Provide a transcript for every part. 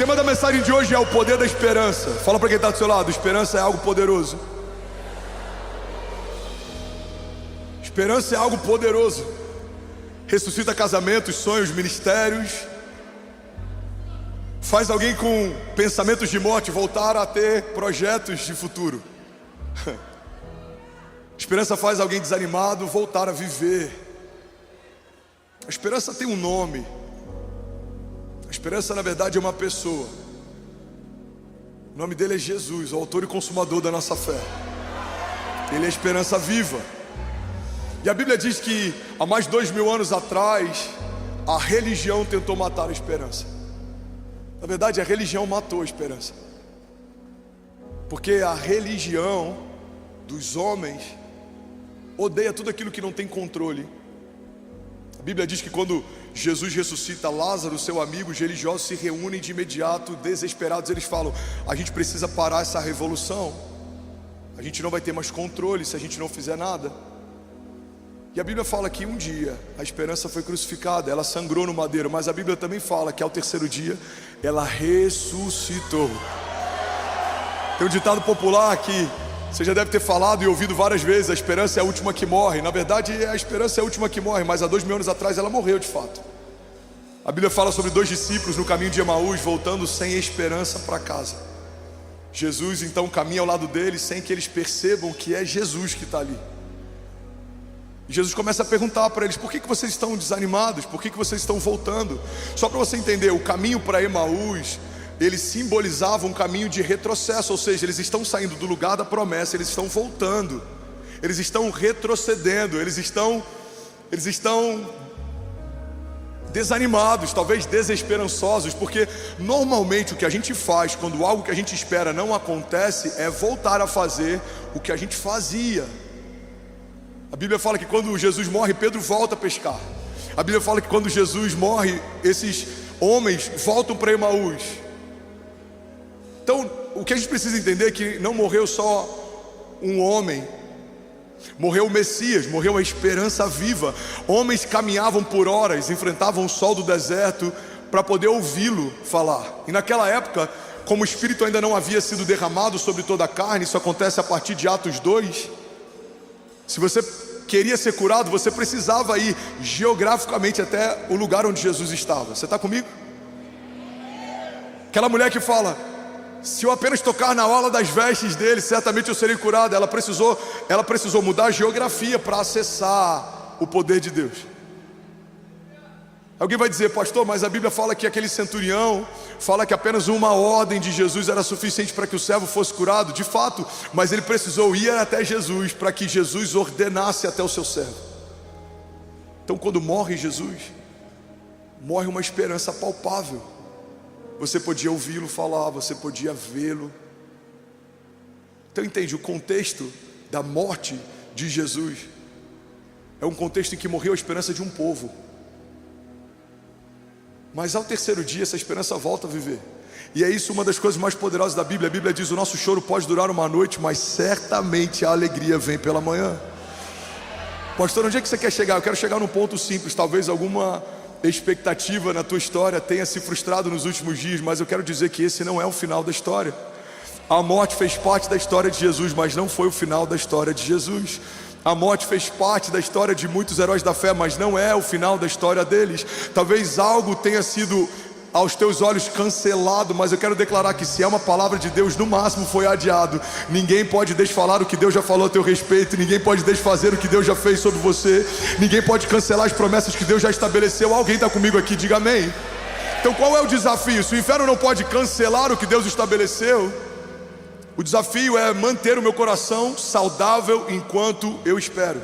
tema da mensagem de hoje é o poder da esperança. Fala para quem está do seu lado: esperança é algo poderoso. Esperança é algo poderoso. Ressuscita casamentos, sonhos, ministérios. Faz alguém com pensamentos de morte voltar a ter projetos de futuro. Esperança faz alguém desanimado voltar a viver. A esperança tem um nome. A esperança, na verdade, é uma pessoa. O nome dele é Jesus, o autor e consumador da nossa fé. Ele é a esperança viva. E a Bíblia diz que há mais de 2000 anos atrás, a religião tentou matar a esperança. Na verdade, a religião matou a esperança. Porque a religião dos homens odeia tudo aquilo que não tem controle. A Bíblia diz que quando Jesus ressuscita Lázaro, seu amigo, os religiosos se reúnem de imediato, desesperados. Eles falam: a gente precisa parar essa revolução. A gente não vai ter mais controle se a gente não fizer nada. E a Bíblia fala que um dia a esperança foi crucificada, ela sangrou no madeiro. Mas a Bíblia também fala que ao terceiro dia ela ressuscitou. Tem um ditado popular que você já deve ter falado e ouvido várias vezes: a esperança é a última que morre. Na verdade, a esperança é a última que morre, mas há 2000 anos atrás ela morreu de fato. A Bíblia fala sobre 2 discípulos no caminho de Emaús, voltando sem esperança para casa. Jesus então caminha ao lado deles sem que eles percebam que é Jesus que está ali. E Jesus começa a perguntar para eles: por que vocês estão desanimados? Por que vocês estão voltando? Só para você entender, o caminho para Emaús, ele simbolizava um caminho de retrocesso. Ou seja, eles estão saindo do lugar da promessa, eles estão voltando. Eles estão retrocedendo, eles estão desanimados, talvez desesperançosos. Porque normalmente o que a gente faz quando algo que a gente espera não acontece é voltar a fazer o que a gente fazia. A Bíblia fala que quando Jesus morre, Pedro volta a pescar. A Bíblia fala que quando Jesus morre, esses homens voltam para Emaús. Então, o que a gente precisa entender é que não morreu só um homem, morreu o Messias, morreu a esperança viva. Homens caminhavam por horas, enfrentavam o sol do deserto para poder ouvi-lo falar. E naquela época, como o Espírito ainda não havia sido derramado sobre toda a carne, isso acontece a partir de Atos 2. Se você queria ser curado, você precisava ir geograficamente até o lugar onde Jesus estava. Você está comigo? Aquela mulher que fala: se eu apenas tocar na orla das vestes dele, certamente eu serei curado. Ela precisou mudar a geografia para acessar o poder de Deus. Alguém vai dizer: pastor, mas a Bíblia fala que aquele centurião fala que apenas uma ordem de Jesus era suficiente para que o servo fosse curado. De fato, mas ele precisou ir até Jesus para que Jesus ordenasse até o seu servo. Então, quando morre Jesus, morre uma esperança palpável. Você podia ouvi-lo falar, você podia vê-lo. Então entende, o contexto da morte de Jesus é um contexto em que morreu a esperança de um povo. Mas ao terceiro dia essa esperança volta a viver. E é isso uma das coisas mais poderosas da Bíblia. A Bíblia diz: o nosso choro pode durar uma noite, mas certamente a alegria vem pela manhã. Pastor, onde é que você quer chegar? Eu quero chegar num ponto simples. Talvez alguma expectativa na tua história tenha se frustrado nos últimos dias, mas eu quero dizer que esse não é o final da história. A morte fez parte da história de Jesus, mas não foi o final da história de Jesus. A morte fez parte da história de muitos heróis da fé, mas não é o final da história deles. Talvez algo tenha sido aos teus olhos cancelado, mas eu quero declarar que se é uma palavra de Deus, no máximo foi adiado. Ninguém pode desfalar o que Deus já falou a teu respeito. Ninguém pode desfazer o que Deus já fez sobre você. Ninguém pode cancelar as promessas que Deus já estabeleceu. Alguém está comigo aqui? Diga amém. Então qual é o desafio? Se o inferno não pode cancelar o que Deus estabeleceu, o desafio é manter o meu coração saudável enquanto eu espero.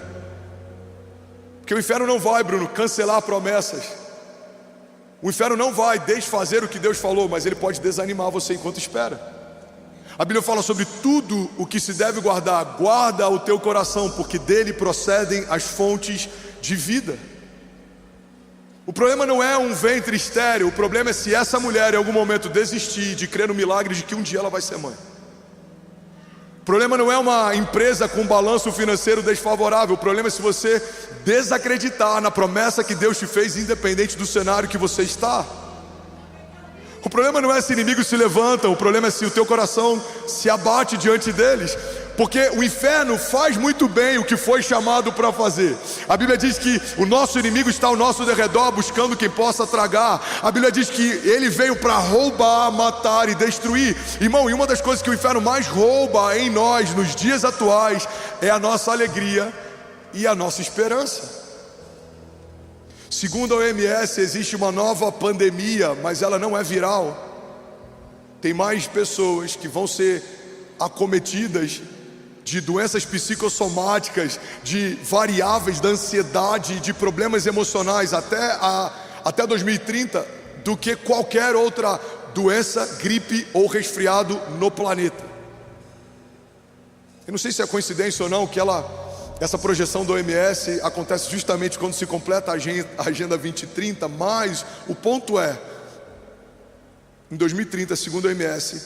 Porque o inferno não vai, Bruno, cancelar promessas. O inferno não vai desfazer o que Deus falou, mas ele pode desanimar você enquanto espera. A Bíblia fala sobre tudo o que se deve guardar. Guarda o teu coração, porque dele procedem as fontes de vida. O problema não é um ventre estéril. O problema é se essa mulher em algum momento desistir de crer no milagre de que um dia ela vai ser mãe. O problema não é uma empresa com balanço financeiro desfavorável. O problema é se você desacreditar na promessa que Deus te fez, independente do cenário que você está. O problema não é se inimigos se levantam, o problema é se o teu coração se abate diante deles. Porque o inferno faz muito bem o que foi chamado para fazer. A Bíblia diz que o nosso inimigo está ao nosso derredor buscando quem possa tragar. A Bíblia diz que ele veio para roubar, matar e destruir. Irmão, e uma das coisas que o inferno mais rouba em nós nos dias atuais é a nossa alegria e a nossa esperança. Segundo a OMS, existe uma nova pandemia, mas ela não é viral. Tem mais pessoas que vão ser acometidas de doenças psicossomáticas, de variáveis da ansiedade, de problemas emocionais até 2030, do que qualquer outra doença, gripe ou resfriado no planeta. Eu não sei se é coincidência ou não que essa projeção da OMS acontece justamente quando se completa a Agenda 2030, mas o ponto é, em 2030, segundo a OMS,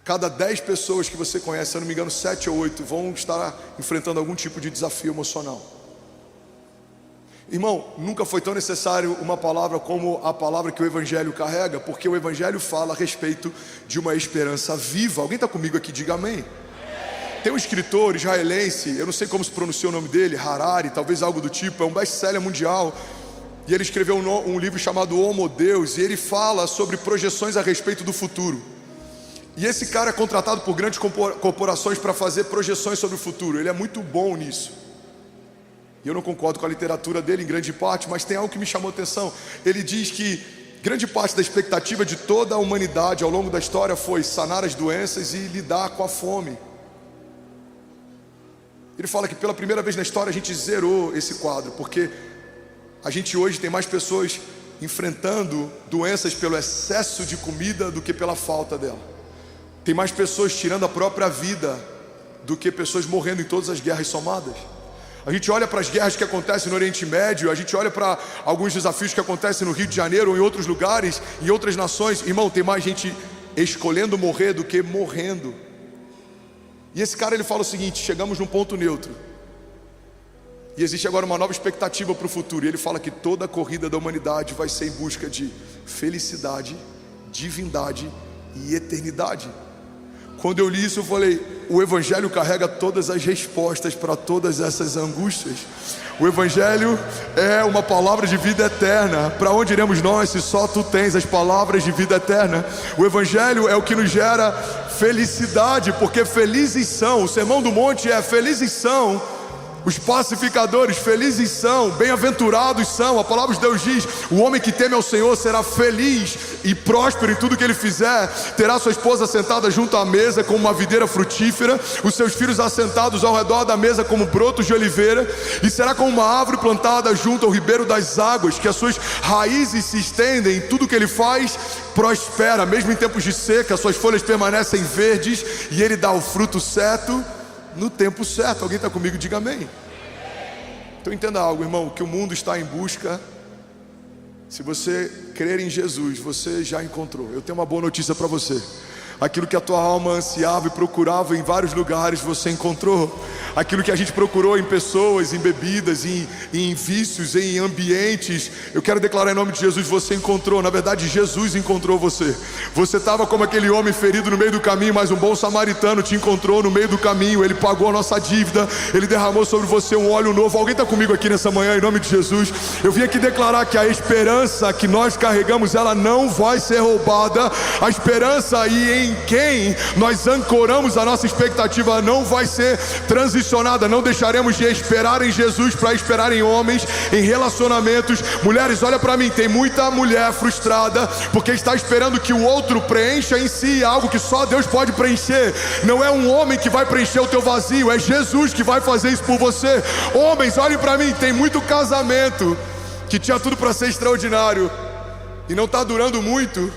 cada 10 pessoas que você conhece, se eu não me engano 7 ou 8, vão estar enfrentando algum tipo de desafio emocional. Irmão, nunca foi tão necessário uma palavra como a palavra que o Evangelho carrega, porque o Evangelho fala a respeito de uma esperança viva. Alguém está comigo aqui? Diga amém. Tem um escritor israelense, eu não sei como se pronuncia o nome dele, Harari, talvez algo do tipo, é um best-seller mundial. E ele escreveu um livro chamado Homo Deus, e ele fala sobre projeções a respeito do futuro. E esse cara é contratado por grandes corporações para fazer projeções sobre o futuro. Ele é muito bom nisso. E eu não concordo com a literatura dele em grande parte, mas tem algo que me chamou a atenção. Ele diz que grande parte da expectativa de toda a humanidade ao longo da história foi sanar as doenças e lidar com a fome. Ele fala que pela primeira vez na história a gente zerou esse quadro, porque a gente hoje tem mais pessoas enfrentando doenças pelo excesso de comida do que pela falta dela. Tem mais pessoas tirando a própria vida do que pessoas morrendo em todas as guerras somadas. A gente olha para as guerras que acontecem no Oriente Médio, a gente olha para alguns desafios que acontecem no Rio de Janeiro ou em outros lugares, em outras nações. Irmão, tem mais gente escolhendo morrer do que morrendo. E esse cara ele fala o seguinte: chegamos num ponto neutro. E existe agora uma nova expectativa para o futuro. E ele fala que toda a corrida da humanidade vai ser em busca de felicidade, divindade e eternidade. Quando eu li isso eu falei, o Evangelho carrega todas as respostas para todas essas angústias. O Evangelho é uma palavra de vida eterna. Para onde iremos nós se só tu tens as palavras de vida eterna? O Evangelho é o que nos gera felicidade, porque felizes são, o Sermão do Monte é felizes são os pacificadores, felizes são, bem-aventurados são. A palavra de Deus diz: o homem que teme ao Senhor será feliz e próspero em tudo que ele fizer. Terá sua esposa sentada junto à mesa como uma videira frutífera, os seus filhos assentados ao redor da mesa como brotos de oliveira, e será como uma árvore plantada junto ao ribeiro das águas, que as suas raízes se estendem, tudo que ele faz prospera. Mesmo em tempos de seca, suas folhas permanecem verdes, e ele dá o fruto certo no tempo certo. Alguém está comigo? Diga amém. Então entenda algo, irmão, que o mundo está em busca. Se você crer em Jesus, você já encontrou. Eu tenho uma boa notícia para você: aquilo que a tua alma ansiava e procurava em vários lugares, você encontrou. Aquilo que a gente procurou em pessoas, em bebidas, em vícios, em ambientes, eu quero declarar em nome de Jesus, você encontrou. Na verdade, Jesus encontrou você. Você estava como aquele homem ferido no meio do caminho, mas um bom samaritano te encontrou no meio do caminho. Ele pagou a nossa dívida, ele derramou sobre você um óleo novo. Alguém está comigo aqui nessa manhã, em nome de Jesus? Eu vim aqui declarar que a esperança que nós carregamos, ela não vai ser roubada. A esperança e em quem nós ancoramos a nossa expectativa não vai ser transicionada. Não deixaremos de esperar em Jesus para esperar em homens, em relacionamentos. Mulheres, olha para mim, tem muita mulher frustrada porque está esperando que o outro preencha em si algo que só Deus pode preencher. Não é um homem que vai preencher o teu vazio, é Jesus que vai fazer isso por você. Homens, olhem para mim, tem muito casamento que tinha tudo para ser extraordinário e não está durando muito,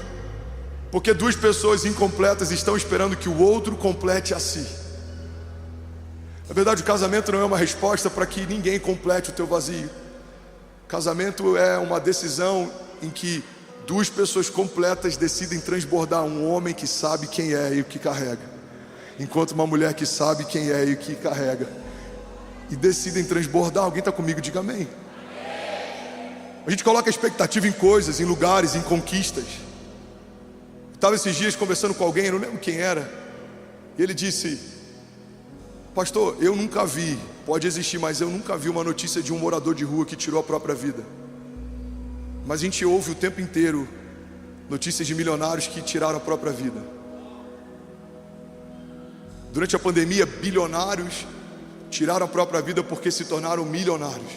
porque duas pessoas incompletas estão esperando que o outro complete a si. Na verdade, o casamento não é uma resposta para que ninguém complete o teu vazio. Casamento é uma decisão em que duas pessoas completas decidem transbordar. Um homem que sabe quem é e o que carrega, enquanto uma mulher que sabe quem é e o que carrega, e decidem transbordar. Alguém está comigo? Diga amém. A gente coloca expectativa em coisas, em lugares, em conquistas. Estava esses dias conversando com alguém, eu não lembro quem era, e ele disse: pastor, eu nunca vi, pode existir, mas eu nunca vi uma notícia de um morador de rua que tirou a própria vida. Mas a gente ouve o tempo inteiro notícias de milionários que tiraram a própria vida. Durante a pandemia, bilionários tiraram a própria vida porque se tornaram milionários.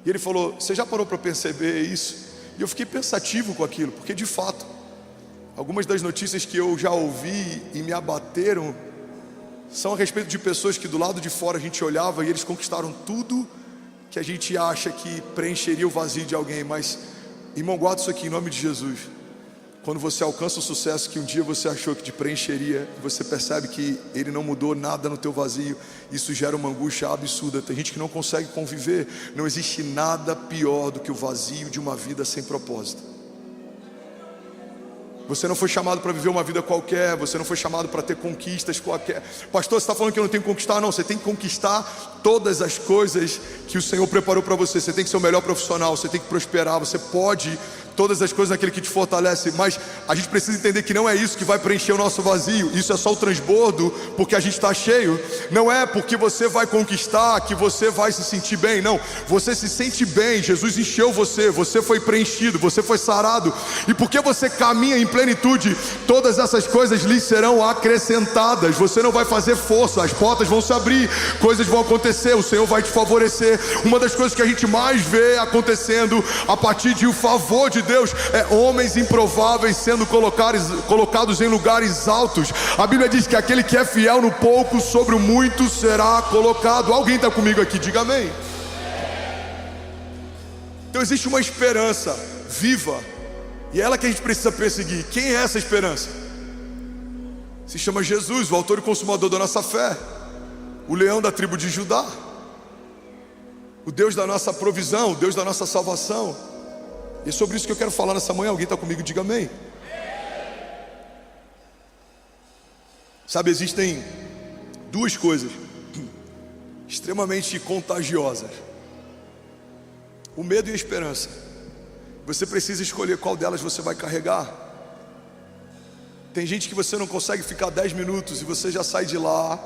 E ele falou: você já parou para perceber isso? E eu fiquei pensativo com aquilo, porque de fato, algumas das notícias que eu já ouvi e me abateram são a respeito de pessoas que do lado de fora a gente olhava e eles conquistaram tudo que a gente acha que preencheria o vazio de alguém. Mas, irmão, guarda isso aqui em nome de Jesus. Quando você alcança o sucesso que um dia você achou que te preencheria, você percebe que ele não mudou nada no teu vazio, isso gera uma angústia absurda. Tem gente que não consegue conviver. Não existe nada pior do que o vazio de uma vida sem propósito. Você não foi chamado para viver uma vida qualquer, você não foi chamado para ter conquistas qualquer. Pastor, você está falando que eu não tenho que conquistar? Não, você tem que conquistar todas as coisas que o Senhor preparou para você. Você tem que ser o melhor profissional, você tem que prosperar, você pode todas as coisas naquele que te fortalece. Mas a gente precisa entender que não é isso que vai preencher o nosso vazio. Isso é só o transbordo porque a gente está cheio. Não é porque você vai conquistar que você vai se sentir bem. Não, você se sente bem. Jesus encheu você, você foi preenchido, você foi sarado. E porque você caminha em plenitude, todas essas coisas lhe serão acrescentadas. Você não vai fazer força, as portas vão se abrir, coisas vão acontecer, o Senhor vai te favorecer. Uma das coisas que a gente mais vê acontecendo a partir de o favor de Deus é homens improváveis sendo colocados em lugares altos. A Bíblia diz que aquele que é fiel no pouco, sobre o muito será colocado. Alguém está comigo aqui? Diga amém. Então existe uma esperança viva, e é ela que a gente precisa perseguir. Quem é essa esperança? Se chama Jesus, o autor e consumador da nossa fé, o leão da tribo de Judá, o Deus da nossa provisão, o Deus da nossa salvação. E é sobre isso que eu quero falar nessa manhã. Alguém está comigo? Diga amém. Sabe, existem duas coisas extremamente contagiosas: o medo e a esperança. Você precisa escolher qual delas você vai carregar. Tem gente que você não consegue ficar 10 minutos e você já sai de lá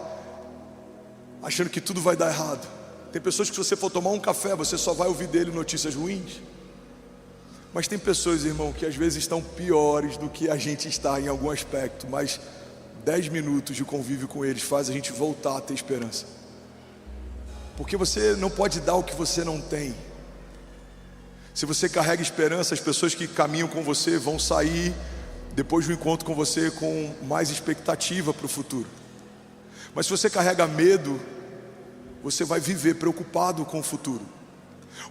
achando que tudo vai dar errado. Tem pessoas que, se você for tomar um café, você só vai ouvir dele notícias ruins. Mas tem pessoas, irmão, que às vezes estão piores do que a gente está em algum aspecto, mas 10 minutos de convívio com eles faz a gente voltar a ter esperança. Porque você não pode dar o que você não tem. Se você carrega esperança, as pessoas que caminham com você vão sair depois do encontro com você com mais expectativa para o futuro. Mas se você carrega medo, você vai viver preocupado com o futuro.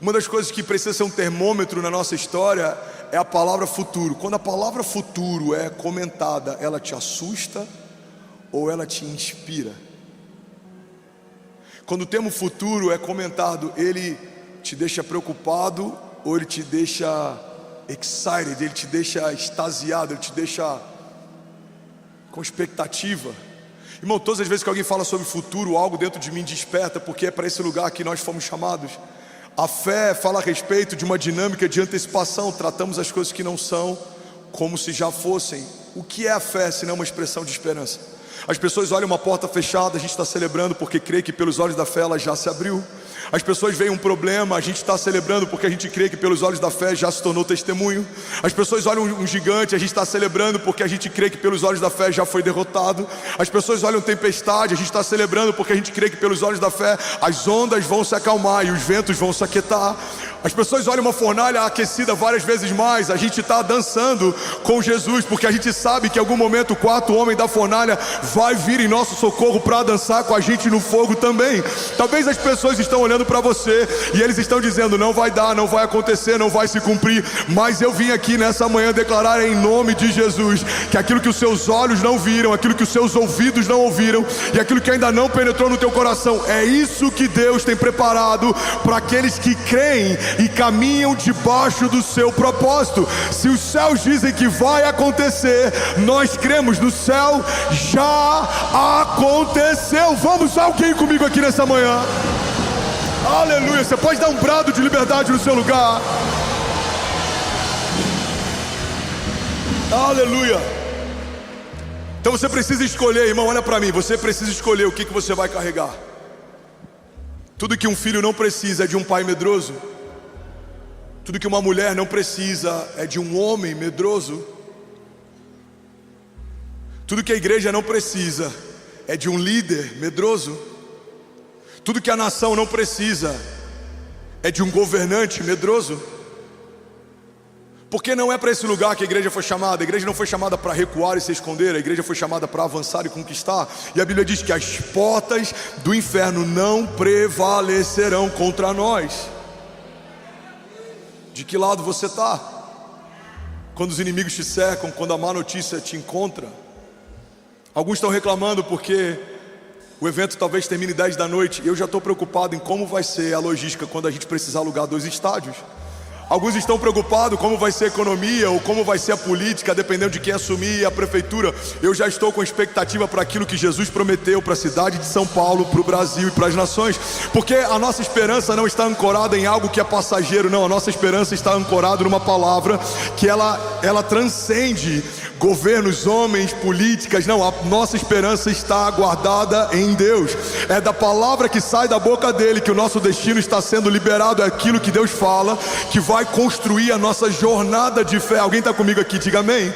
Uma das coisas que precisa ser um termômetro na nossa história é a palavra futuro. Quando a palavra futuro é comentada, ela te assusta ou ela te inspira? Quando o termo futuro é comentado, ele te deixa preocupado ou ele te deixa excited, ele te deixa extasiado, ele te deixa com expectativa? Irmão, todas as vezes que alguém fala sobre futuro, algo dentro de mim desperta, porque é para esse lugar que nós fomos chamados. A fé fala a respeito de uma dinâmica de antecipação. Tratamos as coisas que não são como se já fossem. O que é a fé se não uma expressão de esperança? As pessoas olham uma porta fechada, a gente está celebrando porque crê que pelos olhos da fé ela já se abriu. As pessoas veem um problema, a gente está celebrando porque a gente crê que pelos olhos da fé já se tornou testemunho. As pessoas olham um gigante, a gente está celebrando porque a gente crê que pelos olhos da fé já foi derrotado. As pessoas olham tempestade, a gente está celebrando porque a gente crê que pelos olhos da fé as ondas vão se acalmar e os ventos vão se aquietar. As pessoas olham uma fornalha aquecida várias vezes mais, a gente está dançando com Jesus porque a gente sabe que em algum momento o quarto homem da fornalha vai vir em nosso socorro para dançar com a gente no fogo também. Talvez as pessoas estão olhando para você e eles estão dizendo: não vai dar, não vai acontecer, não vai se cumprir. Mas eu vim aqui nessa manhã declarar em nome de Jesus que aquilo que os seus olhos não viram, aquilo que os seus ouvidos não ouviram e aquilo que ainda não penetrou no teu coração, é isso que Deus tem preparado para aqueles que creem e caminham debaixo do seu propósito. Se os céus dizem que vai acontecer, nós cremos, no céu já aconteceu. Vamos, alguém comigo aqui nessa manhã? Aleluia. Você pode dar um brado de liberdade no seu lugar. Aleluia. Então você precisa escolher, irmão, olha para mim. Você precisa escolher o que você vai carregar. Tudo que um filho não precisa é de um pai medroso. Tudo que uma mulher não precisa é de um homem medroso. Tudo que a igreja não precisa é de um líder medroso. Tudo que a nação não precisa é de um governante medroso. Porque não é para esse lugar que a igreja foi chamada. A igreja não foi chamada para recuar e se esconder. A igreja foi chamada para avançar e conquistar. E a Bíblia diz que as portas do inferno não prevalecerão contra nós. De que lado você está? Quando os inimigos te cercam, quando a má notícia te encontra. Alguns estão reclamando porque o evento talvez termine 10 da noite. Eu já estou preocupado em como vai ser a logística quando a gente precisar alugar 2 estádios. Alguns estão preocupados como vai ser a economia ou como vai ser a política, dependendo de quem assumir a prefeitura. Eu já estou com expectativa para aquilo que Jesus prometeu para a cidade de São Paulo, para o Brasil e para as nações. Porque a nossa esperança não está ancorada em algo que é passageiro, não. A nossa esperança está ancorada numa palavra que ela transcende governos, homens, políticas. Não, a nossa esperança está guardada em Deus. É da palavra que sai da boca dele que o nosso destino está sendo liberado. É aquilo que Deus fala que vai construir a nossa jornada de fé. Alguém está comigo aqui? Diga amém.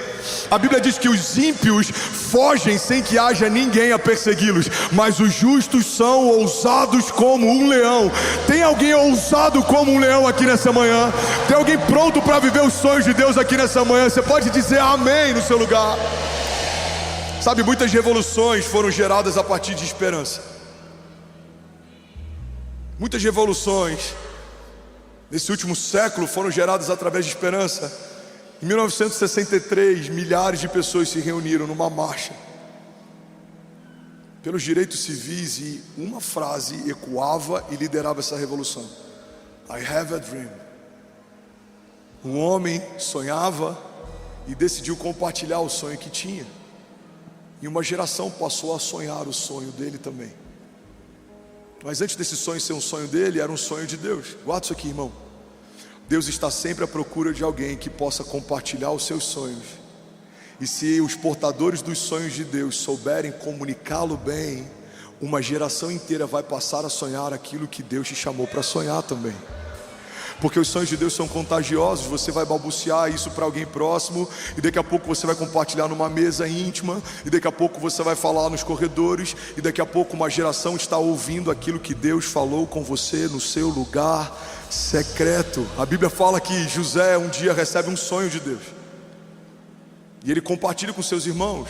A Bíblia diz que os ímpios fogem sem que haja ninguém a persegui-los, mas os justos são ousados como um leão. Tem alguém ousado como um leão aqui nessa manhã? Tem alguém pronto para viver os sonhos de Deus aqui nessa manhã? Você pode dizer amém no seu lugar. Sabe, muitas revoluções foram geradas a partir de esperança. Muitas revoluções nesse último século foram geradas através de esperança. Em 1963, milhares de pessoas se reuniram numa marcha pelos direitos civis e uma frase ecoava e liderava essa revolução: I have a dream. Um homem sonhava e decidiu compartilhar o sonho que tinha. E uma geração passou a sonhar o sonho dele também. Mas antes desse sonho ser um sonho dele, era um sonho de Deus. Guarda isso aqui, irmão. Deus está sempre à procura de alguém que possa compartilhar os seus sonhos. E se os portadores dos sonhos de Deus souberem comunicá-lo bem, uma geração inteira vai passar a sonhar aquilo que Deus te chamou para sonhar também. Porque os sonhos de Deus são contagiosos. Você vai balbuciar isso para alguém próximo, e daqui a pouco você vai compartilhar numa mesa íntima, e daqui a pouco você vai falar nos corredores, e daqui a pouco uma geração está ouvindo aquilo que Deus falou com você no seu lugar secreto. A Bíblia fala que José um dia recebe um sonho de Deus, e ele compartilha com seus irmãos.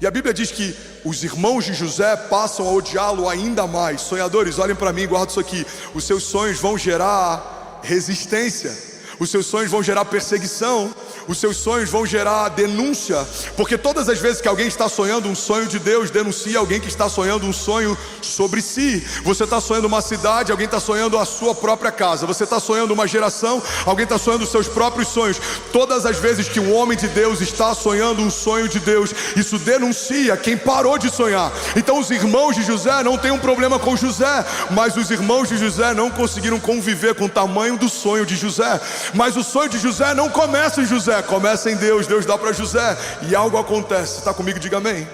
E a Bíblia diz que os irmãos de José passam a odiá-lo ainda mais. Sonhadores, olhem para mim, guarda isso aqui. Os seus sonhos vão gerar resistência, os seus sonhos vão gerar perseguição, os seus sonhos vão gerar denúncia. Porque todas as vezes que alguém está sonhando um sonho de Deus, denuncia alguém que está sonhando um sonho sobre si. Você está sonhando uma cidade, alguém está sonhando a sua própria casa. Você está sonhando uma geração, alguém está sonhando os seus próprios sonhos. Todas as vezes que um homem de Deus está sonhando um sonho de Deus, isso denuncia quem parou de sonhar. Então os irmãos de José não têm um problema com José, mas os irmãos de José não conseguiram conviver com o tamanho do sonho de José. Mas o sonho de José não começa em José, começa em Deus. Deus dá para José e algo acontece. Está comigo? Diga amém.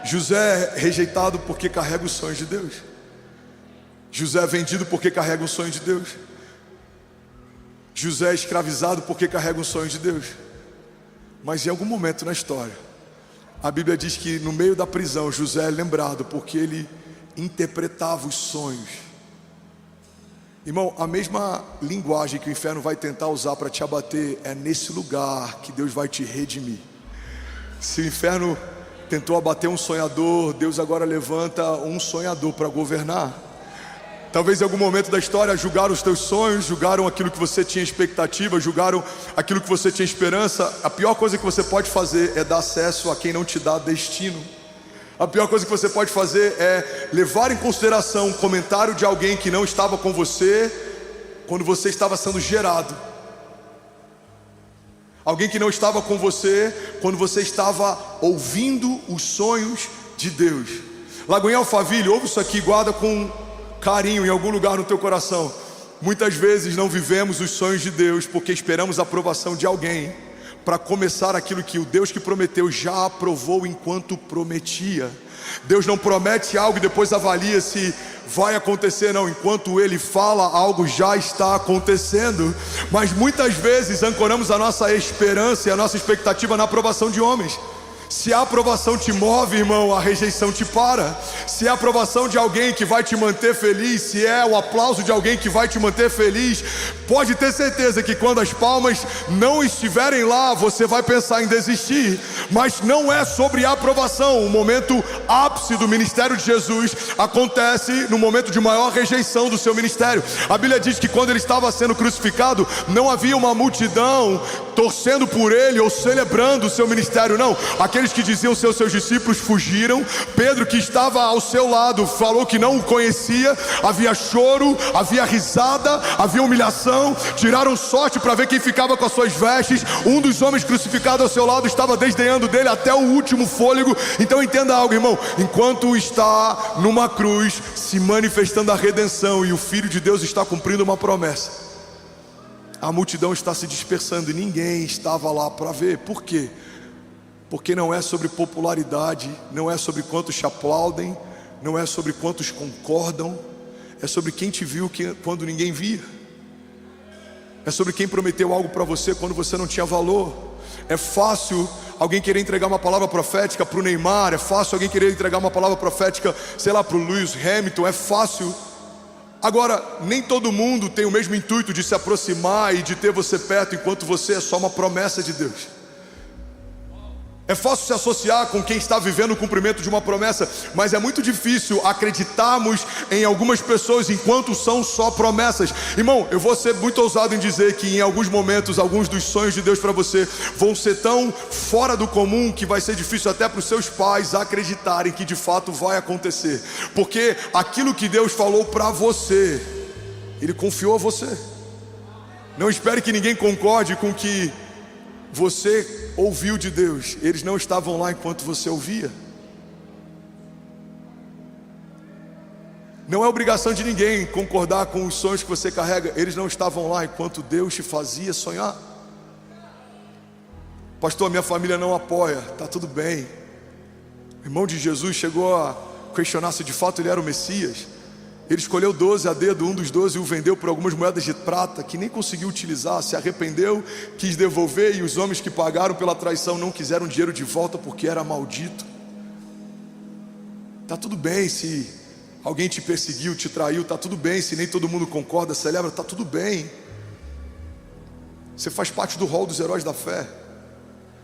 José é rejeitado porque carrega os sonhos de Deus. José é vendido porque carrega o sonho de Deus. José é escravizado porque carrega o sonho de Deus. Mas em algum momento na história, a Bíblia diz que no meio da prisão José é lembrado porque ele interpretava os sonhos. Irmão, a mesma linguagem que o inferno vai tentar usar para te abater, é nesse lugar que Deus vai te redimir. Se o inferno tentou abater um sonhador, Deus agora levanta um sonhador para governar. Talvez em algum momento da história julgaram os teus sonhos, julgaram aquilo que você tinha expectativa, julgaram aquilo que você tinha esperança. A pior coisa que você pode fazer é dar acesso a quem não te dá destino. A pior coisa que você pode fazer é levar em consideração um comentário de alguém que não estava com você quando você estava sendo gerado. Alguém que não estava com você quando você estava ouvindo os sonhos de Deus. Lagoinha Alphaville, ouve isso aqui, guarda com carinho em algum lugar no teu coração. Muitas vezes não vivemos os sonhos de Deus porque esperamos a aprovação de alguém para começar aquilo que o Deus que prometeu já aprovou enquanto prometia. Deus não promete algo e depois avalia se vai acontecer, não. Enquanto Ele fala, algo já está acontecendo. Mas muitas vezes ancoramos a nossa esperança e a nossa expectativa na aprovação de homens. Se a aprovação te move, irmão, a rejeição te para. Se é a aprovação de alguém que vai te manter feliz, se é o aplauso de alguém que vai te manter feliz, pode ter certeza que quando as palmas não estiverem lá, você vai pensar em desistir. Mas não é sobre a aprovação. O momento ápice do ministério de Jesus acontece no momento de maior rejeição do seu ministério. A Bíblia diz que quando ele estava sendo crucificado, não havia uma multidão torcendo por ele ou celebrando o seu ministério, não. Aqueles que diziam ser os seus discípulos fugiram. Pedro, que estava ao seu lado, falou que não o conhecia. Havia choro, havia risada, havia humilhação. Tiraram sorte para ver quem ficava com as suas vestes. Um dos homens crucificados ao seu lado estava desdenhando dele até o último fôlego. Então entenda algo, irmão: enquanto está numa cruz se manifestando a redenção e o Filho de Deus está cumprindo uma promessa, a multidão está se dispersando e ninguém estava lá para ver. Por quê? Porque não é sobre popularidade, não é sobre quantos te aplaudem, não é sobre quantos concordam, é sobre quem te viu quando ninguém via. É sobre quem prometeu algo para você quando você não tinha valor. É fácil alguém querer entregar uma palavra profética para o Neymar, é fácil alguém querer entregar uma palavra profética, sei lá, para o Lewis Hamilton, é fácil. Agora, nem todo mundo tem o mesmo intuito de se aproximar e de ter você perto enquanto você é só uma promessa de Deus. É fácil se associar com quem está vivendo o cumprimento de uma promessa, mas é muito difícil acreditarmos em algumas pessoas enquanto são só promessas. Irmão, eu vou ser muito ousado em dizer que em alguns momentos, alguns dos sonhos de Deus para você vão ser tão fora do comum que vai ser difícil até para os seus pais acreditarem que de fato vai acontecer. Porque aquilo que Deus falou para você, Ele confiou a você. Não espere que ninguém concorde com o que você ouviu de Deus. Eles não estavam lá enquanto você ouvia. Não é obrigação de ninguém concordar com os sonhos que você carrega. Eles não estavam lá enquanto Deus te fazia sonhar. Pastor, minha família não apoia. Tá tudo bem. O irmão de Jesus chegou a questionar se de fato ele era o Messias. Ele escolheu 12 a dedo, um dos 12 o vendeu por algumas moedas de prata que nem conseguiu utilizar, se arrependeu, quis devolver, e os homens que pagaram pela traição não quiseram dinheiro de volta porque era maldito. Tá tudo bem se alguém te perseguiu, te traiu, tá tudo bem se nem todo mundo concorda, celebra, tá tudo bem. Você faz parte do rol dos heróis da fé.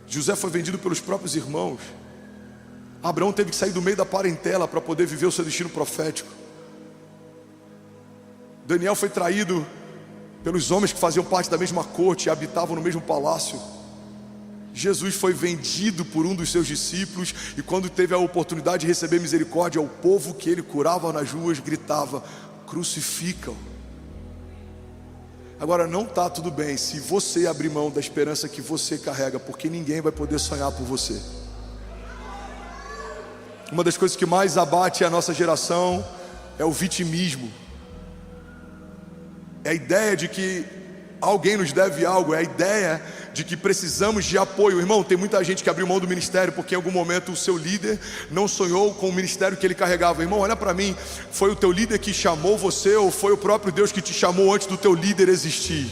José foi vendido pelos próprios irmãos. Abraão teve que sair do meio da parentela para poder viver o seu destino profético. Daniel foi traído pelos homens que faziam parte da mesma corte e habitavam no mesmo palácio. Jesus foi vendido por um dos seus discípulos, e quando teve a oportunidade de receber misericórdia, o povo que ele curava nas ruas gritava: crucificam. Agora, não está tudo bem se você abrir mão da esperança que você carrega, porque ninguém vai poder sonhar por você. Uma das coisas que mais abate a nossa geração é o vitimismo. É a ideia de que alguém nos deve algo, é a ideia de que precisamos de apoio. Irmão, tem muita gente que abriu mão do ministério porque em algum momento o seu líder não sonhou com o ministério que ele carregava. Irmão, olha para mim, foi o teu líder que chamou você ou foi o próprio Deus que te chamou antes do teu líder existir?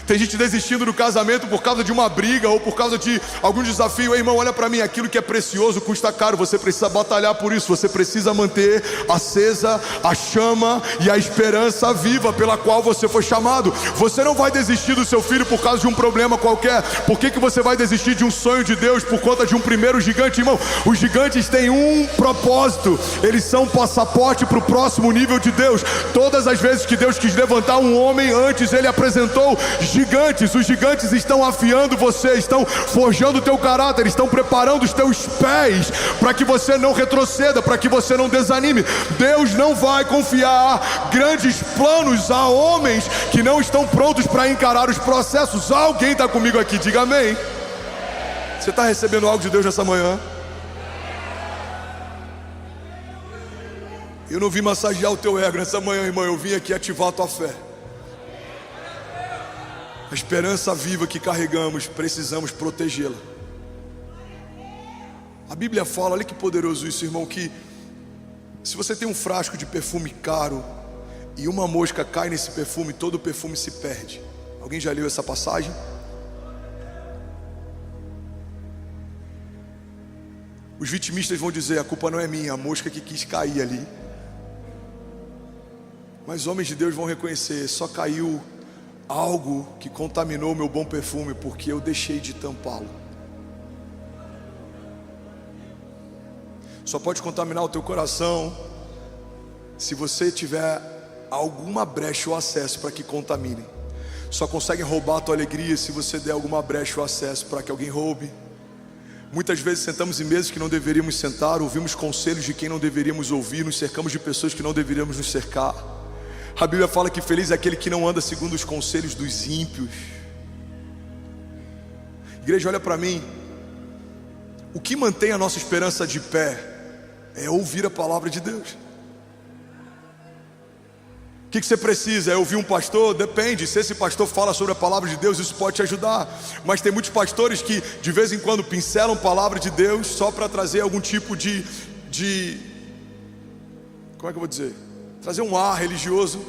Tem gente desistindo do casamento por causa de uma briga ou por causa de algum desafio. Ei, irmão, olha para mim, aquilo que é precioso custa caro. Você precisa batalhar por isso. Você precisa manter acesa a chama e a esperança viva pela qual você foi chamado. Você não vai desistir do seu filho por causa de um problema qualquer. Por que você vai desistir de um sonho de Deus por conta de um primeiro gigante? Irmão, os gigantes têm um propósito. Eles são um passaporte para o próximo nível de Deus. Todas as vezes que Deus quis levantar um homem, antes Ele apresentou gigantes. Os gigantes estão afiando você, estão forjando o teu caráter, estão preparando os teus pés para que você não retroceda, para que você não desanime. Deus não vai confiar grandes planos a homens que não estão prontos para encarar os processos. Alguém está comigo aqui? Diga amém. Você está recebendo algo de Deus nessa manhã? Eu não vim massagear o teu ego nessa manhã, irmão. Eu vim aqui ativar a tua fé. A esperança viva que carregamos, precisamos protegê-la. A Bíblia fala, olha que poderoso isso, irmão, que se você tem um frasco de perfume caro e uma mosca cai nesse perfume, todo o perfume se perde. Alguém já leu essa passagem? Os vitimistas vão dizer, a culpa não é minha, a mosca que quis cair ali. Mas homens de Deus vão reconhecer, só caiu algo que contaminou o meu bom perfume, porque eu deixei de tampá-lo. Só pode contaminar o teu coração se você tiver alguma brecha ou acesso para que contaminem. Só conseguem roubar a tua alegria se você der alguma brecha ou acesso para que alguém roube. Muitas vezes sentamos em mesas que não deveríamos sentar, ouvimos conselhos de quem não deveríamos ouvir, nos cercamos de pessoas que não deveríamos nos cercar. A Bíblia fala que feliz é aquele que não anda segundo os conselhos dos ímpios. Igreja, olha para mim. O que mantém a nossa esperança de pé é ouvir a palavra de Deus. O que você precisa? É ouvir um pastor? Depende, se esse pastor fala sobre a palavra de Deus, isso pode te ajudar. Mas tem muitos pastores que de vez em quando pincelam a palavra de Deus só para trazer algum tipo de como é que eu vou dizer? Trazer um ar religioso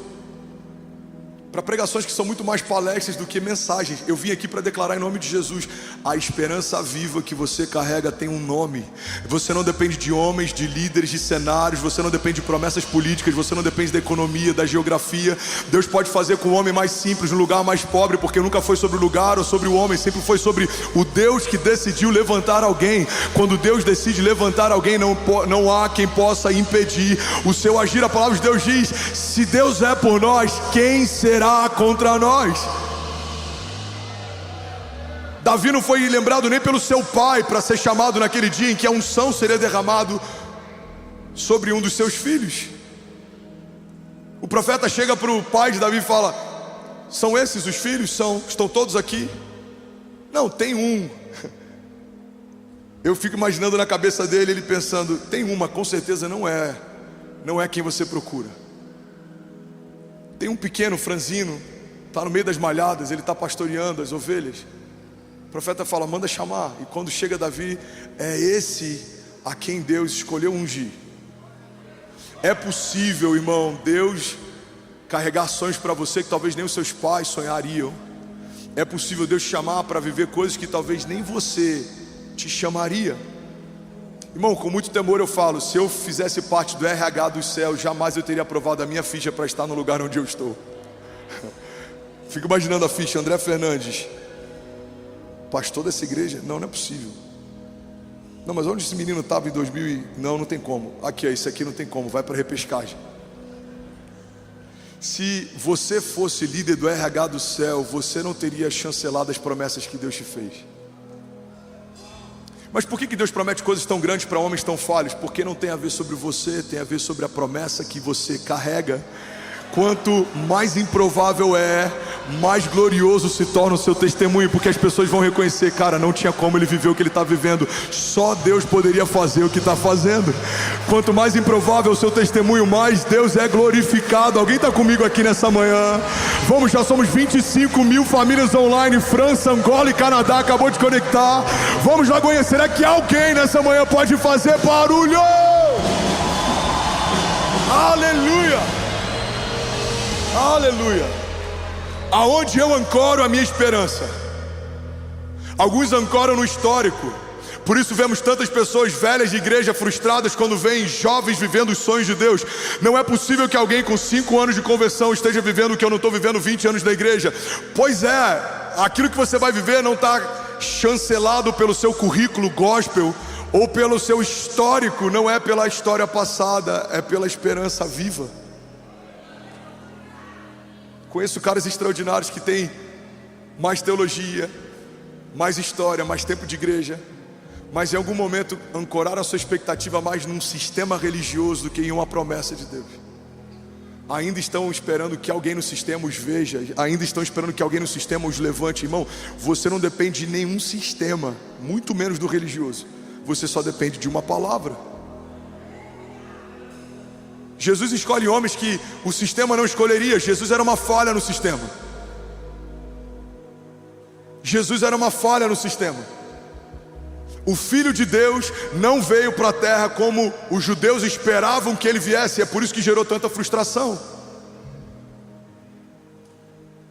para pregações que são muito mais palestras do que mensagens. Eu vim aqui para declarar em nome de Jesus: a esperança viva que você carrega tem um nome. Você não depende de homens, de líderes, de cenários. Você não depende de promessas políticas. Você não depende da economia, da geografia. Deus pode fazer com o homem mais simples, no lugar mais pobre, porque nunca foi sobre o lugar ou sobre o homem, sempre foi sobre o Deus que decidiu levantar alguém. Quando Deus decide levantar alguém, não há quem possa impedir o seu agir. A palavra de Deus diz: se Deus é por nós, quem será contra nós? Davi não foi lembrado nem pelo seu pai para ser chamado naquele dia em que a unção seria derramado sobre um dos seus filhos. O profeta chega para o pai de Davi e fala: são esses os filhos? Estão todos aqui? Não, tem um. Eu fico imaginando na cabeça dele, ele pensando: tem uma, com certeza não é quem você procura. Tem um pequeno franzino, está no meio das malhadas, ele está pastoreando as ovelhas. O profeta fala: manda chamar. E quando chega Davi, é esse a quem Deus escolheu ungir. É possível, irmão, Deus carregar sonhos para você que talvez nem os seus pais sonhariam. É possível Deus te chamar para viver coisas que talvez nem você te chamaria. Irmão, com muito temor eu falo: se eu fizesse parte do RH dos céus, jamais eu teria aprovado a minha ficha para estar no lugar onde eu estou. Fico imaginando a ficha: André Fernandes, pastor dessa igreja. Não é possível. Não, mas onde esse menino estava em 2000? Não tem como. Aqui, isso aqui não tem como, vai para repescagem. Se você fosse líder do RH do céu, você não teria chancelado as promessas que Deus te fez. Mas por que Deus promete coisas tão grandes para homens tão falhos? Porque não tem a ver sobre você, tem a ver sobre a promessa que você carrega. Quanto mais improvável é, mais glorioso se torna o seu testemunho, porque as pessoas vão reconhecer: cara, não tinha como ele viver o que ele está vivendo, só Deus poderia fazer o que está fazendo. Quanto mais improvável o seu testemunho, mais Deus é glorificado. Alguém está comigo aqui nessa manhã? Vamos, já somos 25 mil famílias online, França, Angola e Canadá acabou de conectar. Vamos lá conhecer, será que alguém nessa manhã pode fazer barulho? Aleluia! Aleluia! Aonde eu ancoro a minha esperança? Alguns ancoram no histórico. Por isso vemos tantas pessoas velhas de igreja frustradas quando veem jovens vivendo os sonhos de Deus. Não é possível que alguém com 5 anos de conversão esteja vivendo o que eu não estou vivendo 20 anos da igreja. Pois é, aquilo que você vai viver não está chancelado pelo seu currículo gospel ou pelo seu histórico. Não é pela história passada, é pela esperança viva. Conheço caras extraordinários que têm mais teologia, mais história, mais tempo de igreja, mas em algum momento ancoraram a sua expectativa mais num sistema religioso do que em uma promessa de Deus. Ainda estão esperando que alguém no sistema os veja, ainda estão esperando que alguém no sistema os levante. Irmão, você não depende de nenhum sistema, muito menos do religioso. Você só depende de uma palavra. Jesus escolhe homens que o sistema não escolheria. Jesus era uma falha no sistema. Jesus era uma falha no sistema. O Filho de Deus não veio para a terra como os judeus esperavam que ele viesse. É por isso que gerou tanta frustração.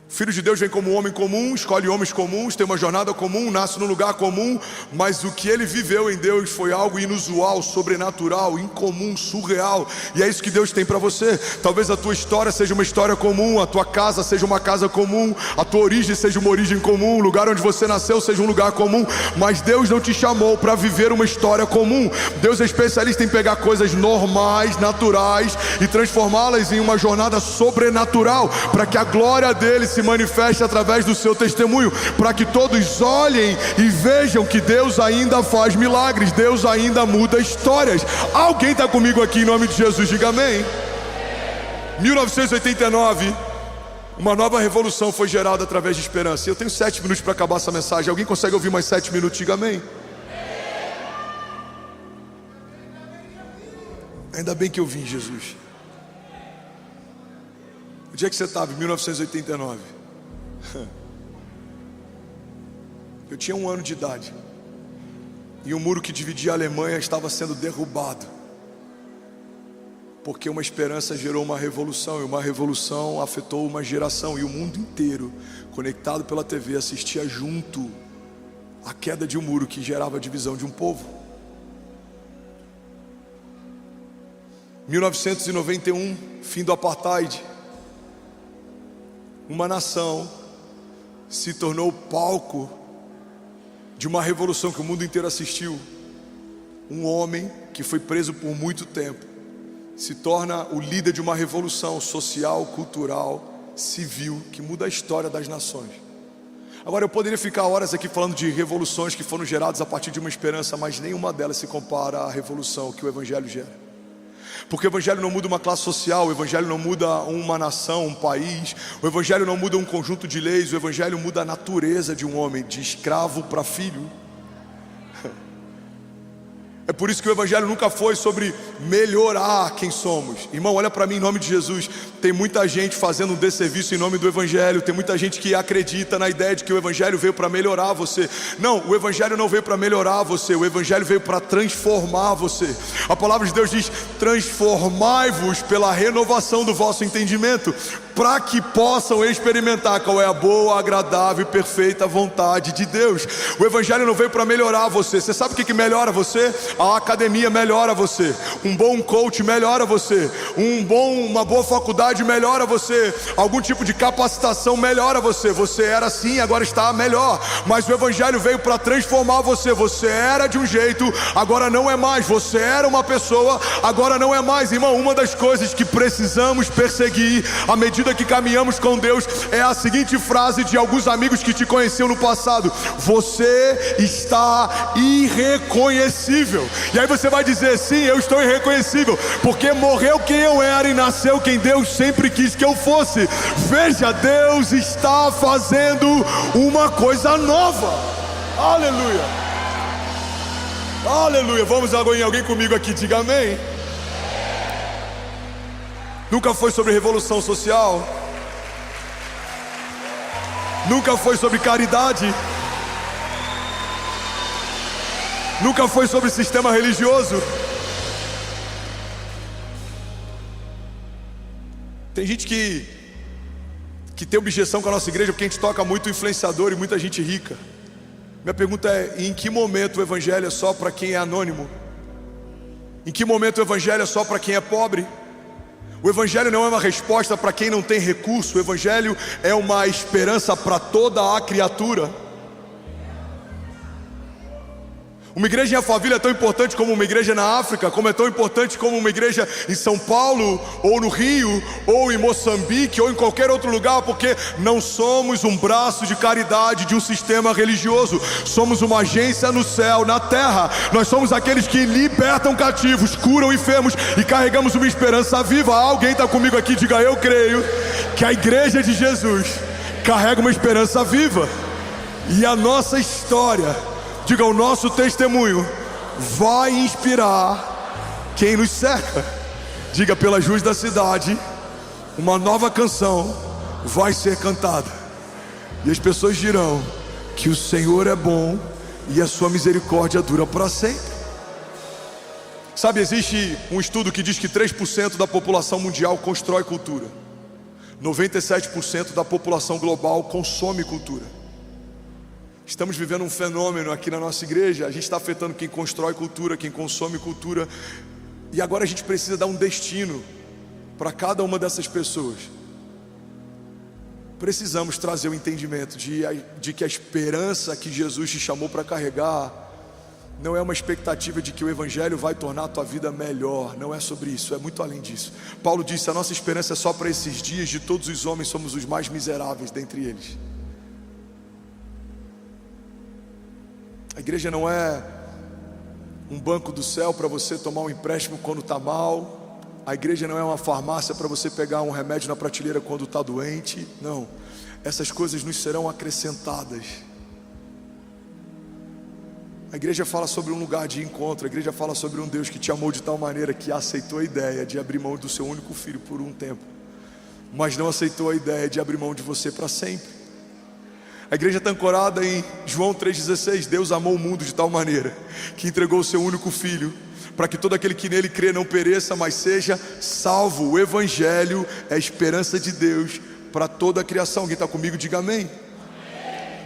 O Filho de Deus vem como um homem comum, escolhe homens comuns, tem uma jornada comum, nasce num lugar comum, mas o que ele viveu em Deus foi algo inusual, sobrenatural, incomum, surreal. E é isso que Deus tem para você. Talvez a tua história seja uma história comum, a tua casa seja uma casa comum, a tua origem seja uma origem comum, o lugar onde você nasceu seja um lugar comum, mas Deus não te chamou para viver uma história comum. Deus é especialista em pegar coisas normais, naturais e transformá-las em uma jornada sobrenatural, para que a glória dele se manifeste através do seu testemunho, para que todos olhem e vejam que Deus ainda faz milagres, Deus ainda muda histórias. Alguém está comigo aqui em nome de Jesus? Diga amém. 1989, uma nova revolução foi gerada através de esperança. Eu tenho 7 minutos para acabar essa mensagem. Alguém consegue ouvir mais 7 minutos? Diga amém. Ainda bem que eu vim, Jesus. O dia que você estava, em 1989, eu tinha 1 ano de idade, e o muro que dividia a Alemanha estava sendo derrubado, porque uma esperança gerou uma revolução, e uma revolução afetou uma geração, e o mundo inteiro, conectado pela TV, assistia junto à queda de um muro que gerava a divisão de um povo. 1991, fim do apartheid. Uma nação se tornou palco de uma revolução que o mundo inteiro assistiu. Um homem que foi preso por muito tempo se torna o líder de uma revolução social, cultural, civil, que muda a história das nações. Agora, eu poderia ficar horas aqui falando de revoluções que foram geradas a partir de uma esperança, mas nenhuma delas se compara à revolução que o Evangelho gera. Porque o Evangelho não muda uma classe social, o Evangelho não muda uma nação, um país, o Evangelho não muda um conjunto de leis, o Evangelho muda a natureza de um homem, de escravo para filho. É por isso que o Evangelho nunca foi sobre melhorar quem somos. Irmão, olha para mim em nome de Jesus. Tem muita gente fazendo um desserviço em nome do Evangelho. Tem muita gente que acredita na ideia de que o Evangelho veio para melhorar você. Não, o Evangelho não veio para melhorar você. O Evangelho veio para transformar você. A palavra de Deus diz: transformai-vos pela renovação do vosso entendimento, para que possam experimentar qual é a boa, agradável e perfeita vontade de Deus. O Evangelho não veio para melhorar você. Você sabe o que melhora você? A academia melhora você, um bom coach melhora você, uma boa faculdade melhora você, algum tipo de capacitação melhora você. Você era assim, agora está melhor. Mas o Evangelho veio para transformar você. Você era de um jeito, agora não é mais. Você era uma pessoa, agora não é mais. Irmão, uma das coisas que precisamos perseguir à medida que caminhamos com Deus é a seguinte frase de alguns amigos que te conheciam no passado: você está irreconhecível. E aí você vai dizer: sim, eu estou irreconhecível, porque morreu quem eu era e nasceu quem Deus sempre quis que eu fosse. Veja, Deus está fazendo uma coisa nova. Aleluia, aleluia. Vamos agora em alguém comigo aqui, diga amém. Nunca foi sobre revolução social, nunca foi sobre caridade, nunca foi sobre sistema religioso. Tem gente que tem objeção com a nossa igreja porque a gente toca muito influenciador e muita gente rica. Minha pergunta é: em que momento o Evangelho é só para quem é anônimo? Em que momento o Evangelho é só para quem é pobre? O Evangelho não é uma resposta para quem não tem recurso. O Evangelho é uma esperança para toda a criatura. Uma igreja em Alphaville é tão importante como uma igreja na África, como é tão importante como uma igreja em São Paulo, ou no Rio, ou em Moçambique, ou em qualquer outro lugar, porque não somos um braço de caridade de um sistema religioso. Somos uma agência no céu, na terra. Nós somos aqueles que libertam cativos, curam enfermos e carregamos uma esperança viva. Alguém está comigo aqui? Diga: eu creio que a igreja de Jesus carrega uma esperança viva. E a nossa história, diga, o nosso testemunho vai inspirar quem nos cerca. Diga: pelas ruas da cidade, uma nova canção vai ser cantada, e as pessoas dirão que o Senhor é bom e a sua misericórdia dura para sempre. Sabe, existe um estudo que diz que 3% da população mundial constrói cultura, 97% da população global consome cultura. Estamos vivendo um fenômeno aqui na nossa igreja. A gente está afetando quem constrói cultura, quem consome cultura, e agora a gente precisa dar um destino para cada uma dessas pessoas. Precisamos trazer o entendimento de que a esperança que Jesus te chamou para carregar não é uma expectativa de que o Evangelho vai tornar a tua vida melhor. Não é sobre isso, é muito além disso. Paulo disse: a nossa esperança é só para esses dias. De todos os homens somos os mais miseráveis dentre eles. A igreja não é um banco do céu para você tomar um empréstimo quando está mal. A igreja não é uma farmácia para você pegar um remédio na prateleira quando está doente. Não, essas coisas nos serão acrescentadas. A igreja fala sobre um lugar de encontro. A igreja fala sobre um Deus que te amou de tal maneira que aceitou a ideia de abrir mão do seu único filho por um tempo, mas não aceitou a ideia de abrir mão de você para sempre. A igreja está ancorada em João 3,16. Deus amou o mundo de tal maneira que entregou o seu único filho, para que todo aquele que nele crê não pereça, mas seja salvo. O Evangelho é a esperança de Deus para toda a criação. Quem está comigo, diga amém.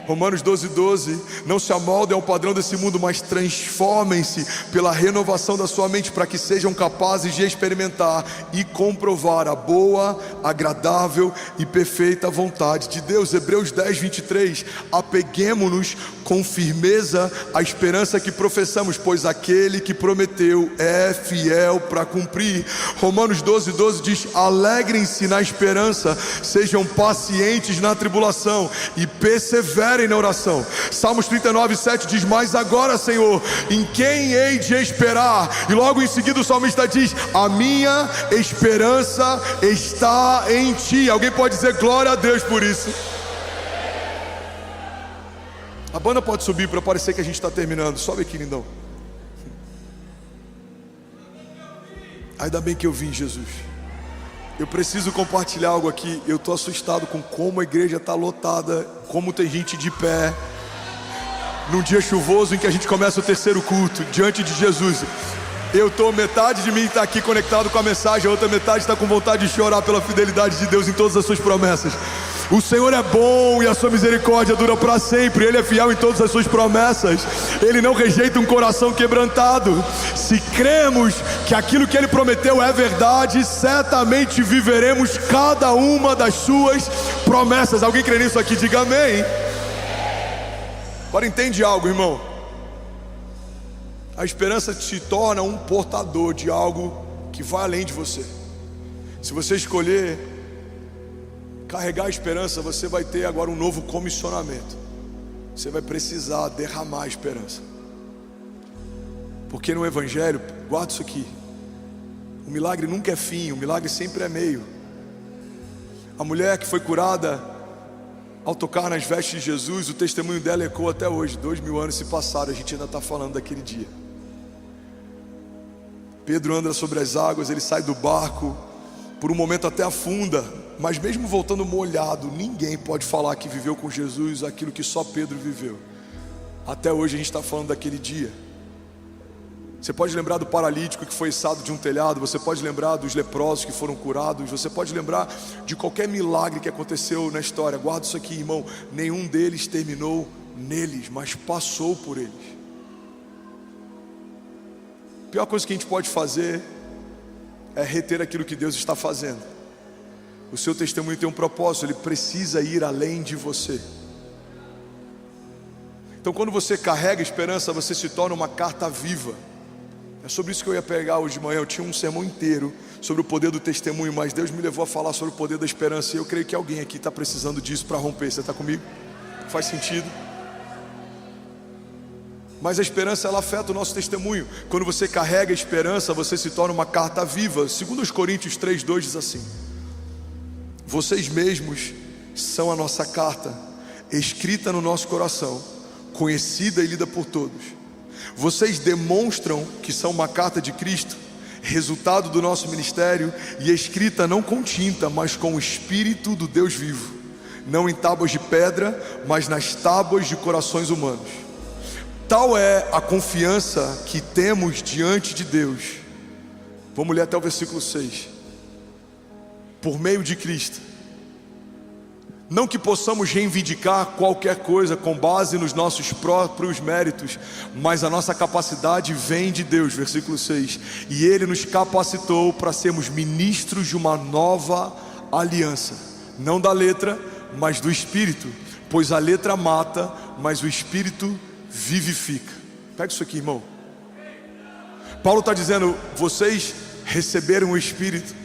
Romanos 12:12, não se amoldem ao padrão desse mundo, mas transformem-se pela renovação da sua mente, para que sejam capazes de experimentar e comprovar a boa, agradável e perfeita vontade de Deus. Hebreus 10:23, apeguemo-nos com firmeza à esperança que professamos, pois aquele que prometeu é fiel para cumprir. Romanos 12:12 diz: alegrem-se na esperança, sejam pacientes na tribulação e perseverem na oração. Salmos 39:7 diz: mas agora, Senhor, em quem hei de esperar? E logo em seguida o salmista diz: a minha esperança está em ti. Alguém pode dizer glória a Deus por isso? A banda pode subir para parecer que a gente está terminando. Sobe aqui, lindão. Ainda bem que eu vim, Jesus. Eu preciso compartilhar algo aqui. Eu estou assustado com como a igreja está lotada, como tem gente de pé num dia chuvoso em que a gente começa o terceiro culto diante de Jesus. Metade de mim está aqui conectado com a mensagem, a outra metade está com vontade de chorar pela fidelidade de Deus em todas as suas promessas. O Senhor é bom e a sua misericórdia dura para sempre. Ele é fiel em todas as suas promessas. Ele não rejeita um coração quebrantado. Se cremos que aquilo que Ele prometeu é verdade, certamente viveremos cada uma das suas promessas. Alguém crê nisso aqui? Diga amém. Agora entende algo, irmão. A esperança te torna um portador de algo que vai além de você. Se você escolher carregar a esperança, você vai ter agora um novo comissionamento. Você vai precisar derramar a esperança, porque no Evangelho, guarda isso aqui, o milagre nunca é fim, o milagre sempre é meio. A mulher que foi curada ao tocar nas vestes de Jesus, o testemunho dela ecoa até hoje. 2000 anos se passaram, a gente ainda está falando daquele dia. Pedro anda sobre as águas, ele sai do barco, por um momento até afunda, mas mesmo voltando molhado, ninguém pode falar que viveu com Jesus aquilo que só Pedro viveu. Até hoje a gente está falando daquele dia. Você pode lembrar do paralítico que foi içado de um telhado, você pode lembrar dos leprosos que foram curados, você pode lembrar de qualquer milagre que aconteceu na história. Guarda isso aqui, irmão, nenhum deles terminou neles, mas passou por eles. A pior coisa que a gente pode fazer é reter aquilo que Deus está fazendo. O seu testemunho tem um propósito, ele precisa ir além de você. Então quando você carrega esperança, você se torna uma carta viva. É sobre isso que eu ia pegar hoje de manhã. Eu tinha um sermão inteiro sobre o poder do testemunho, mas Deus me levou a falar sobre o poder da esperança. E eu creio que alguém aqui está precisando disso para romper. Você está comigo? Faz sentido? Mas a esperança, ela afeta o nosso testemunho. Quando você carrega a esperança, você se torna uma carta viva. 2 Coríntios 3:2 diz assim: vocês mesmos são a nossa carta, escrita no nosso coração, conhecida e lida por todos. Vocês demonstram que são uma carta de Cristo, resultado do nosso ministério, e escrita não com tinta, mas com o Espírito do Deus vivo, não em tábuas de pedra, mas nas tábuas de corações humanos. Tal é a confiança que temos diante de Deus. Vamos ler até o versículo 6. Por meio de Cristo, não que possamos reivindicar qualquer coisa com base nos nossos próprios méritos, mas a nossa capacidade vem de Deus, versículo 6. E Ele nos capacitou para sermos ministros de uma nova aliança, não da letra, mas do Espírito, pois a letra mata, mas o Espírito vivifica. Pega isso aqui, irmão. Paulo está dizendo: vocês receberam o Espírito,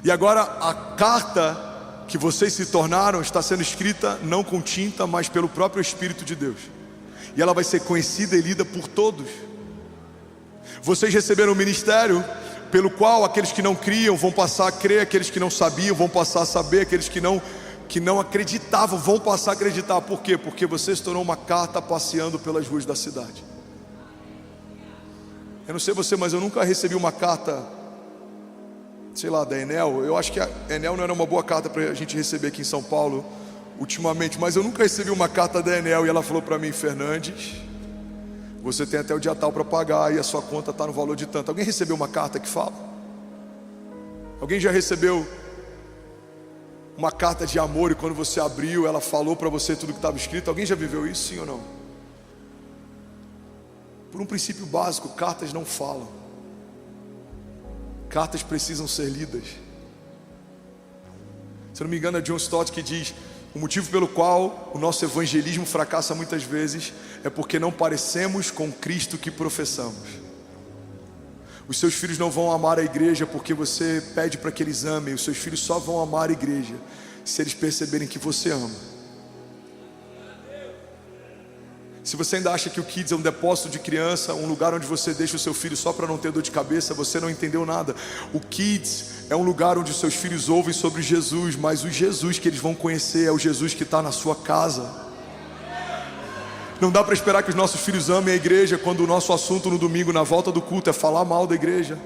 e agora a carta que vocês se tornaram está sendo escrita não com tinta, mas pelo próprio Espírito de Deus, e ela vai ser conhecida e lida por todos. Vocês receberam o ministério pelo qual aqueles que não criam vão passar a crer, aqueles que não sabiam vão passar a saber, aqueles que não acreditavam vão passar a acreditar. Por quê? Porque você se tornou uma carta passeando pelas ruas da cidade. Eu não sei você, mas eu nunca recebi uma carta, sei lá, da Enel. Eu acho que a Enel não era uma boa carta para a gente receber aqui em São Paulo ultimamente, mas eu nunca recebi uma carta da Enel e ela falou para mim: Fernandes, você tem até o dia tal para pagar e a sua conta está no valor de tanto. Alguém recebeu uma carta que fala? Alguém já recebeu uma carta de amor e quando você abriu ela falou para você tudo que estava escrito? Alguém já viveu isso, sim ou não? Por um princípio básico, cartas não falam. Cartas precisam ser lidas. Se eu não me engano, é John Stott que diz: o motivo pelo qual o nosso evangelismo fracassa muitas vezes é porque não parecemos com Cristo que professamos. Os seus filhos não vão amar a igreja porque você pede para que eles amem. Os seus filhos só vão amar a igreja se eles perceberem que você ama. Se você ainda acha que o Kids é um depósito de criança, um lugar onde você deixa o seu filho só para não ter dor de cabeça, você não entendeu nada. O Kids é um lugar onde os seus filhos ouvem sobre Jesus, mas o Jesus que eles vão conhecer é o Jesus que está na sua casa. Não dá para esperar que os nossos filhos amem a igreja quando o nosso assunto no domingo, na volta do culto, é falar mal da igreja.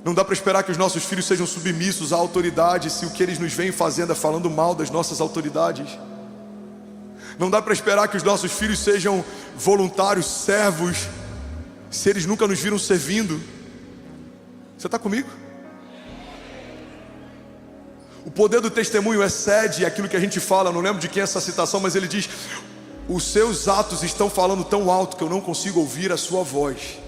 Não dá para esperar que os nossos filhos sejam submissos à autoridade se o que eles nos vêm fazendo é falando mal das nossas autoridades. Não dá para esperar que os nossos filhos sejam voluntários, servos, se eles nunca nos viram servindo. Você está comigo? O poder do testemunho excede aquilo que a gente fala. Não lembro de quem é essa citação, mas ele diz: os seus atos estão falando tão alto que eu não consigo ouvir a sua voz.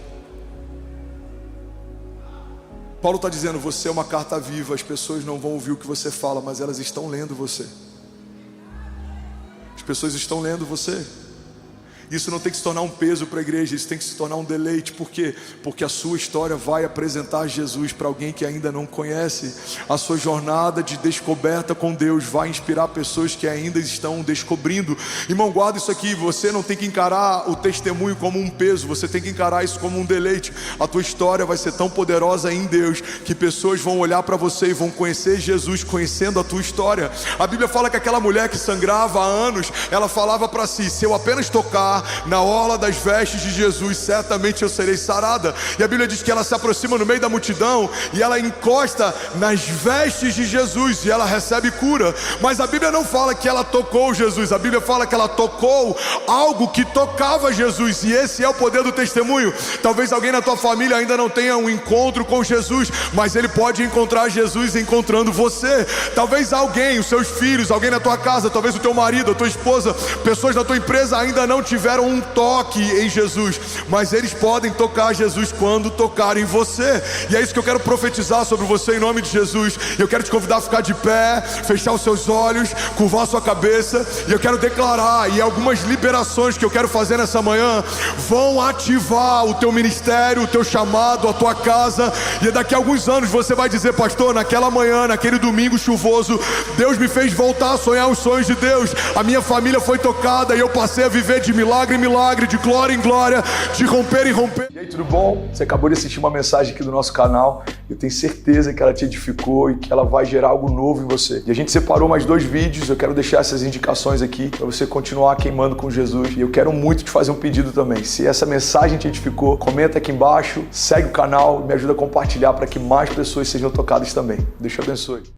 Paulo está dizendo: você é uma carta viva. As pessoas não vão ouvir o que você fala, mas elas estão lendo você. As pessoas estão lendo você. Isso não tem que se tornar um peso para a igreja, isso tem que se tornar um deleite. Por quê? Porque a sua história vai apresentar Jesus para alguém que ainda não conhece. A sua jornada de descoberta com Deus vai inspirar pessoas que ainda estão descobrindo. Irmão, guarda isso aqui. Você não tem que encarar o testemunho como um peso, você tem que encarar isso como um deleite. A tua história vai ser tão poderosa em Deus que pessoas vão olhar para você e vão conhecer Jesus conhecendo a tua história. A Bíblia fala que aquela mulher que sangrava há anos, ela falava para si: se eu apenas tocar na orla das vestes de Jesus, certamente eu serei sarada. E a Bíblia diz que ela se aproxima no meio da multidão e ela encosta nas vestes de Jesus e ela recebe cura. Mas a Bíblia não fala que ela tocou Jesus, a Bíblia fala que ela tocou algo que tocava Jesus. E esse é o poder do testemunho. Talvez alguém na tua família ainda não tenha um encontro com Jesus, mas ele pode encontrar Jesus encontrando você. Talvez alguém, os seus filhos, alguém na tua casa, talvez o teu marido, a tua esposa, pessoas da tua empresa ainda não tiveram um toque em Jesus, mas eles podem tocar Jesus quando tocarem você. E é isso que eu quero profetizar sobre você em nome de Jesus. Eu quero te convidar a ficar de pé, fechar os seus olhos, curvar a sua cabeça, e eu quero declarar, e algumas liberações que eu quero fazer nessa manhã vão ativar o teu ministério, o teu chamado, a tua casa. E daqui a alguns anos você vai dizer: pastor, naquela manhã, naquele domingo chuvoso, Deus me fez voltar a sonhar os sonhos de Deus. A minha família foi tocada e eu passei a viver de milagres. milagre em milagre, de glória em glória, de romper em romper. E aí, tudo bom? Você acabou de assistir uma mensagem aqui do nosso canal. Eu tenho certeza que ela te edificou e que ela vai gerar algo novo em você. E a gente separou mais 2 vídeos, eu quero deixar essas indicações aqui para você continuar queimando com Jesus. E eu quero muito te fazer um pedido também. Se essa mensagem te edificou, comenta aqui embaixo, segue o canal, me ajuda a compartilhar para que mais pessoas sejam tocadas também. Deus te abençoe.